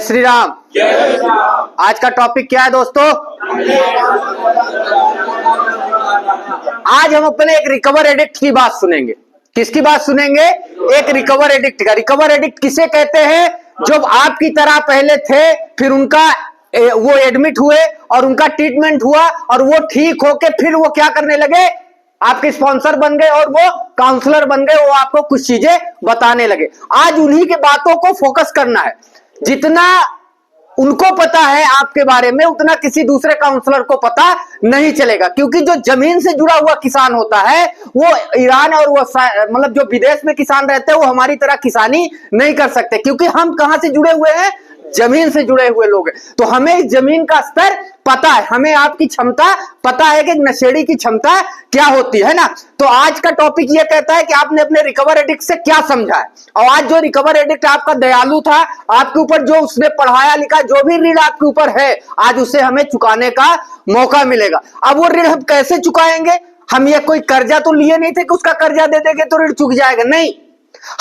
श्री राम। जय श्री राम। आज का टॉपिक क्या है दोस्तों? आज हम अपने एक रिकवर एडिक्ट की बात सुनेंगे। किसकी बात सुनेंगे? एक रिकवर एडिक्ट का। रिकवर एडिक्ट किसे कहते हैं? जो आपकी तरह पहले थे, फिर उनका वो एडमिट हुए और उनका ट्रीटमेंट हुआ और वो ठीक होके फिर वो क्या करने लगे, आपके स्पॉन्सर बन गए और वो काउंसलर बन गए, वो आपको कुछ चीजें बताने लगे। आज उन्हीं के बातों को फोकस करना है। जितना उनको पता है आपके बारे में, उतना किसी दूसरे काउंसलर को पता नहीं चलेगा, क्योंकि जो जमीन से जुड़ा हुआ किसान होता है वो ईरान और वो मतलब जो विदेश में किसान रहते हैं वो हमारी तरह किसानी नहीं कर सकते, क्योंकि हम कहां से जुड़े हुए हैं? जमीन से जुड़े हुए लोग हैं। तो हमें इस जमीन का स्तर पता है, हमें आपकी क्षमता पता है कि नशेड़ी की क्षमता क्या होती है ना। तो आज का टॉपिक ये कहता है कि आपने अपने रिकवर एडिक्ट से क्या समझा है। और आज जो रिकवर एडिक्ट आपका दयालु था, आपके ऊपर जो उसने पढ़ाया लिखा, जो भी ऋण आपके ऊपर है, आज उसे हमें चुकाने का मौका मिलेगा। अब वो ऋण हम कैसे चुकाएंगे? हम ये कोई कर्जा तो लिए नहीं थे कि उसका कर्जा दे देंगे तो ऋण चुक जाएगा, नहीं।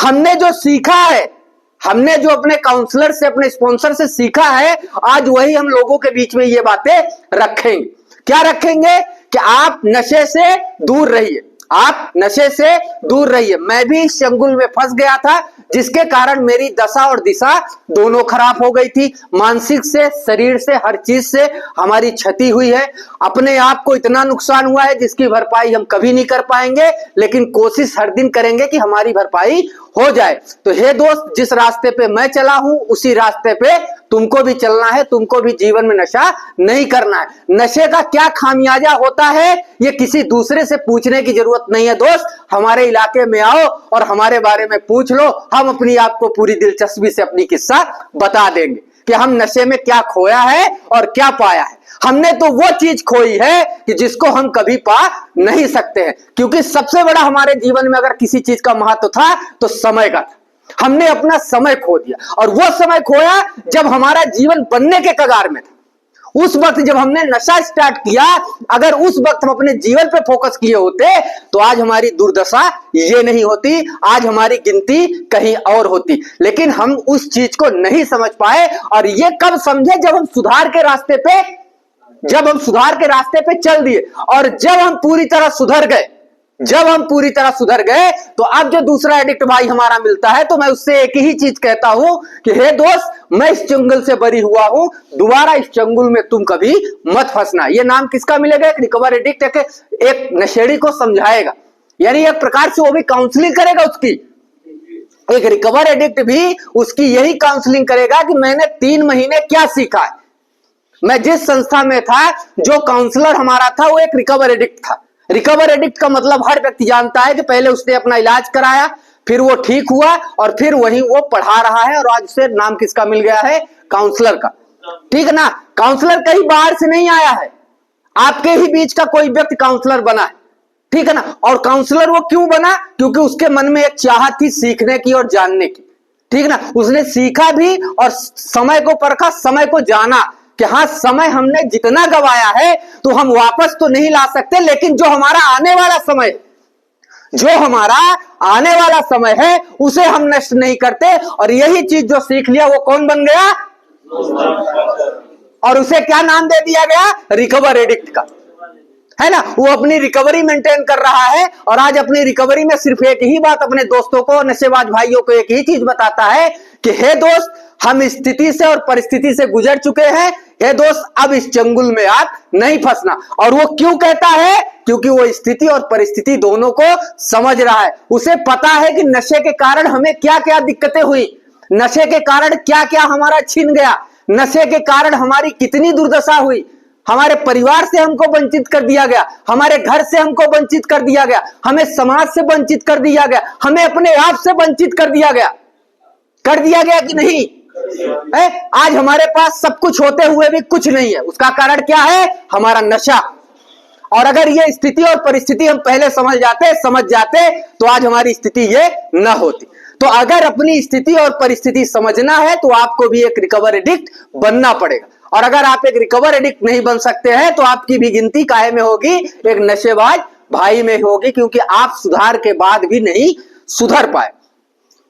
हमने जो सीखा है, हमने जो अपने काउंसलर से, अपने स्पॉन्सर से सीखा है, आज वही हम लोगों के बीच में ये बातें रखेंगे। क्या रखेंगे? कि आप नशे से दूर रहिए, आप नशे से दूर रहिए। मैं भी इस चंगुल में फंस गया था, जिसके कारण मेरी दशा और दिशा दोनों खराब हो गई थी। मानसिक से, शरीर से, हर चीज से हमारी क्षति हुई है। अपने आप को इतना नुकसान हुआ है जिसकी भरपाई हम कभी नहीं कर पाएंगे, लेकिन कोशिश हर दिन करेंगे कि हमारी भरपाई हो जाए। तो हे दोस्त, जिस रास्ते पे मैं चला हूं उसी रास्ते पे तुमको भी चलना है। तुमको भी जीवन में नशा नहीं करना है। नशे का क्या खामियाजा होता है ये किसी दूसरे से पूछने की जरूरत नहीं है दोस्त। हमारे इलाके में आओ और हमारे बारे में पूछ लो, हम अपनी आपको पूरी दिलचस्पी से अपनी किस्सा बता देंगे कि हम नशे में क्या खोया है और क्या पाया है। हमने तो वो चीज खोई है कि जिसको हम कभी पा नहीं सकते हैं, क्योंकि सबसे बड़ा हमारे जीवन में अगर किसी चीज का महत्व था तो समय का था। हमने अपना समय खो दिया, और वो समय खोया जब हमारा जीवन बनने के कगार में था। उस वक्त जब हमने नशा स्टार्ट किया, अगर उस वक्त हम अपने जीवन पे फोकस किए होते तो आज हमारी दुर्दशा ये नहीं होती, आज हमारी गिनती कहीं और होती। लेकिन हम उस चीज को नहीं समझ पाए, और ये कब समझे? जब हम सुधार के रास्ते पे चल दिए, और जब हम पूरी तरह सुधर गए, तो अब जो दूसरा एडिक्ट भाई हमारा मिलता है तो मैं उससे एक ही चीज कहता हूं कि हे दोस्त, मैं इस चंगुल से बरी हुआ हूं, दोबारा इस चंगुल में तुम कभी मत फंसना। ये नाम किसका मिलेगा? एक रिकवर एडिक्ट एक नशेड़ी को समझाएगा, यानी एक प्रकार से वो भी काउंसलिंग करेगा उसकी। एक रिकवर एडिक्ट भी उसकी यही काउंसलिंग करेगा कि मैंने 3 महीने क्या सीखा है। मैं जिस संस्था में था, जो काउंसलर हमारा था वो एक रिकवर एडिक्ट था। रिकवर एडिक्ट का मतलब हर व्यक्ति जानता है कि पहले उसने अपना इलाज कराया, फिर वो ठीक हुआ और फिर वही वो पढ़ा रहा है, और आज उसे नाम किसका मिल गया है? काउंसलर का। ठीक है ना? काउंसलर कहीं बाहर से नहीं आया है, आपके ही बीच का कोई व्यक्ति काउंसलर बना है। ठीक है ना? और काउंसलर वो क्यों बना? क्योंकि उसके मन में एक चाहत थी सीखने की और जानने की। ठीक ना? उसने सीखा भी और समय को परखा, समय को जाना कि हाँ, समय हमने जितना गवाया है तो हम वापस तो नहीं ला सकते, लेकिन जो हमारा आने वाला समय है उसे हम नष्ट नहीं करते। और यही चीज जो सीख लिया वो कौन बन गया? और उसे क्या नाम दे दिया गया? रिकवर एडिक्ट का, है ना? वो अपनी रिकवरी मेंटेन कर रहा है, और आज अपनी रिकवरी में सिर्फ एक ही बात अपने दोस्तों को, नशेबाज भाइयों को एक ही चीज बताता है कि हे दोस्त, हम स्थिति से और परिस्थिति से गुजर चुके हैं, हे दोस्त, अब इस चंगुल में आप नहीं फंसना। और वो क्यों कहता है? क्योंकि वो स्थिति और परिस्थिति दोनों को समझ रहा है। उसे पता है कि नशे के कारण हमें क्या क्या दिक्कतें हुई, नशे के कारण क्या क्या हमारा छीन गया, नशे के कारण हमारी कितनी दुर्दशा हुई। हमारे परिवार से हमको वंचित कर दिया गया, हमारे घर से हमको वंचित कर दिया गया, हमें समाज से वंचित कर दिया गया, हमें अपने आप से वंचित कर दिया गया कि नहीं? आज हमारे पास सब कुछ होते हुए भी कुछ नहीं है। उसका कारण क्या है? हमारा नशा। और अगर ये स्थिति और परिस्थिति हम पहले समझ जाते तो आज हमारी स्थिति ये न होती। तो अगर अपनी स्थिति और परिस्थिति समझना है तो आपको भी एक रिकवर एडिक्ट बनना पड़ेगा। और अगर आप एक रिकवर एडिक्ट नहीं बन सकते हैं तो आपकी भी गिनती काहे में होगी? एक नशेबाज भाई में होगी, क्योंकि आप सुधार के बाद भी नहीं सुधर पाए।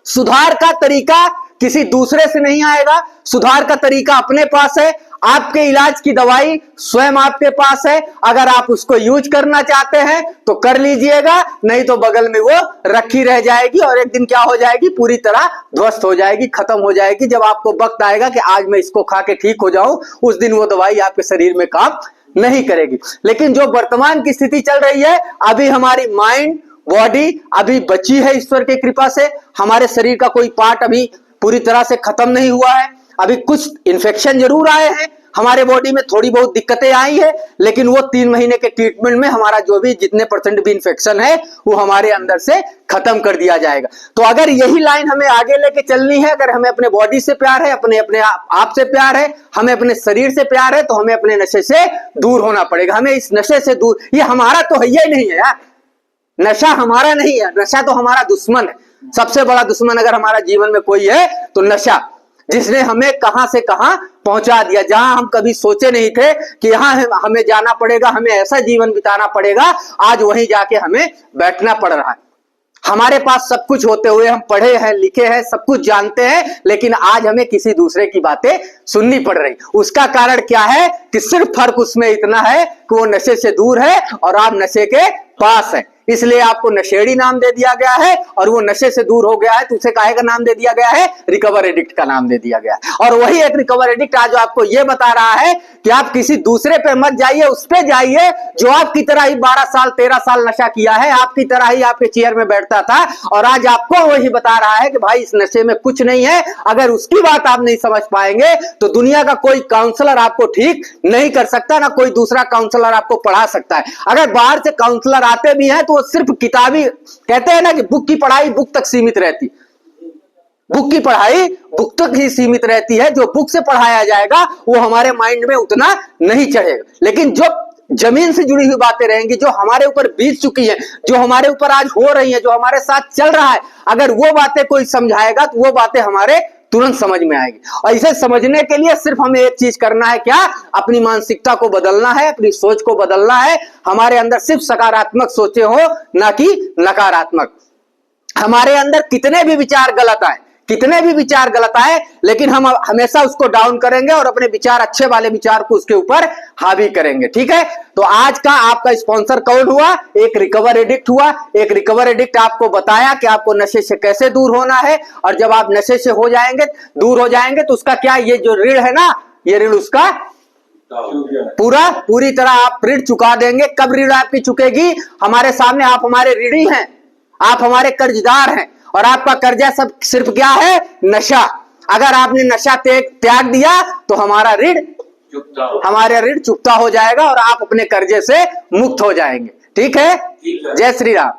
सुधार का तरीका किसी दूसरे से नहीं आएगा। सुधार का तरीका अपने पास है, आपके इलाज की दवाई स्वयं आपके पास है। अगर आप उसको यूज करना चाहते हैं तो कर लीजिएगा, नहीं तो बगल में वो रखी रह जाएगी और एक दिन क्या हो जाएगी, पूरी तरह ध्वस्त हो जाएगी, खत्म हो जाएगी। जब आपको वक्त आएगा कि आज मैं इसको खा के ठीक हो जाऊं, उस दिन वो दवाई आपके शरीर में काम नहीं करेगी। लेकिन जो वर्तमान की स्थिति चल रही है, अभी हमारी माइंड बॉडी अभी बची है ईश्वर की कृपा से। हमारे शरीर का कोई पार्ट अभी पूरी तरह से खत्म नहीं हुआ है। अभी कुछ इन्फेक्शन जरूर आए हैं, हमारे बॉडी में थोड़ी बहुत दिक्कतें आई है, लेकिन वो 3 महीने के ट्रीटमेंट में हमारा जो भी जितने % भी इन्फेक्शन है वो हमारे अंदर से खत्म कर दिया जाएगा। तो अगर यही लाइन हमें आगे लेके चलनी है, अगर हमें अपने बॉडी से प्यार है, अपने आप से प्यार है, हमें अपने शरीर से प्यार है, तो हमें अपने नशे से दूर होना पड़ेगा। हमें इस नशे से दूर, ये हमारा तो है ही नहीं है यार, नशा हमारा नहीं है, नशा तो हमारा दुश्मन है। सबसे बड़ा दुश्मन अगर हमारा जीवन में कोई है तो नशा, जिसने हमें कहां से कहां पहुंचा दिया। जहां हम कभी सोचे नहीं थे कि यहां हमें जाना पड़ेगा, हमें ऐसा जीवन बिताना पड़ेगा, आज वहीं जाके हमें बैठना पड़ रहा है। हमारे पास सब कुछ होते हुए, हम पढ़े हैं, लिखे हैं, सब कुछ जानते हैं, लेकिन आज हमें किसी दूसरे की बातें सुननी पड़ रही। उसका कारण क्या है कि सिर्फ फर्क उसमें इतना है कि वो नशे से दूर है और आप नशे के पास है, इसलिए आपको नशेड़ी नाम दे दिया गया है। और वो नशे से दूर हो गया है तो उसे काहे का नाम दे दिया गया है, रिकवर एडिक्ट का नाम दे दिया गया है। और वही एक रिकवर एडिक्ट आज आपको ये बता रहा है कि आप किसी दूसरे पे मत जाइए, उस पे जाइए जो आपकी तरह ही 12 साल 13 साल नशा किया है, आपकी तरह ही आपके चेयर में बैठता था, और आज आपको वही बता रहा है कि भाई इस नशे में कुछ नहीं है। अगर उसकी बात आप नहीं समझ पाएंगे तो दुनिया का कोई काउंसलर आपको ठीक नहीं कर सकता, ना कोई दूसरा काउंसलर आपको पढ़ा सकता है। अगर बाहर से काउंसलर आते भी हैं तो वो सिर्फ किताबी, कहते हैं ना कि बुक की पढ़ाई बुक तक सीमित रहती, बुक की पढ़ाई बुक तक ही सीमित रहती है। जो बुक से पढ़ाया जाएगा वो हमारे माइंड में उतना नहीं चढ़ेगा। लेकिन जो जमीन से जुड़ी हुई बातें रहेंगी, जो हमारे ऊपर बीत चुकी हैं, जो हमारे ऊपर आज हो रही हैं, जो हमारे साथ चल रहा है, अगर वो बातें कोई समझाएगा तो वो बातें हमारे तुरंत समझ में आएगी। और इसे समझने के लिए सिर्फ हमें एक चीज करना है, क्या, अपनी मानसिकता को बदलना है, अपनी सोच को बदलना है। हमारे अंदर सिर्फ सकारात्मक सोचे हो, ना कि नकारात्मक। हमारे अंदर कितने भी विचार गलत आए, कितने भी विचार गलत आए, लेकिन हम हमेशा उसको डाउन करेंगे और अपने विचार, अच्छे वाले विचार को उसके ऊपर हावी करेंगे। ठीक है, तो आज का आपका स्पॉन्सर कौन हुआ, एक रिकवर एडिक्ट हुआ। एक रिकवर एडिक्ट आपको बताया कि आपको नशे से कैसे दूर होना है, और जब आप नशे से हो जाएंगे, दूर हो जाएंगे, तो उसका क्या, ये जो ऋण है ना, ये ऋण उसका पूरी तरह आप ऋण चुका देंगे। कब ऋण आपकी चुकेगी, हमारे सामने आप हमारे ऋणी हैं, आप हमारे कर्जदार हैं, और आपका कर्जा सब सिर्फ क्या है, नशा। अगर आपने नशा त्याग दिया तो हमारा ऋण चुकता हो जाएगा और आप अपने कर्जे से मुक्त हो जाएंगे। ठीक है, जय श्री राम।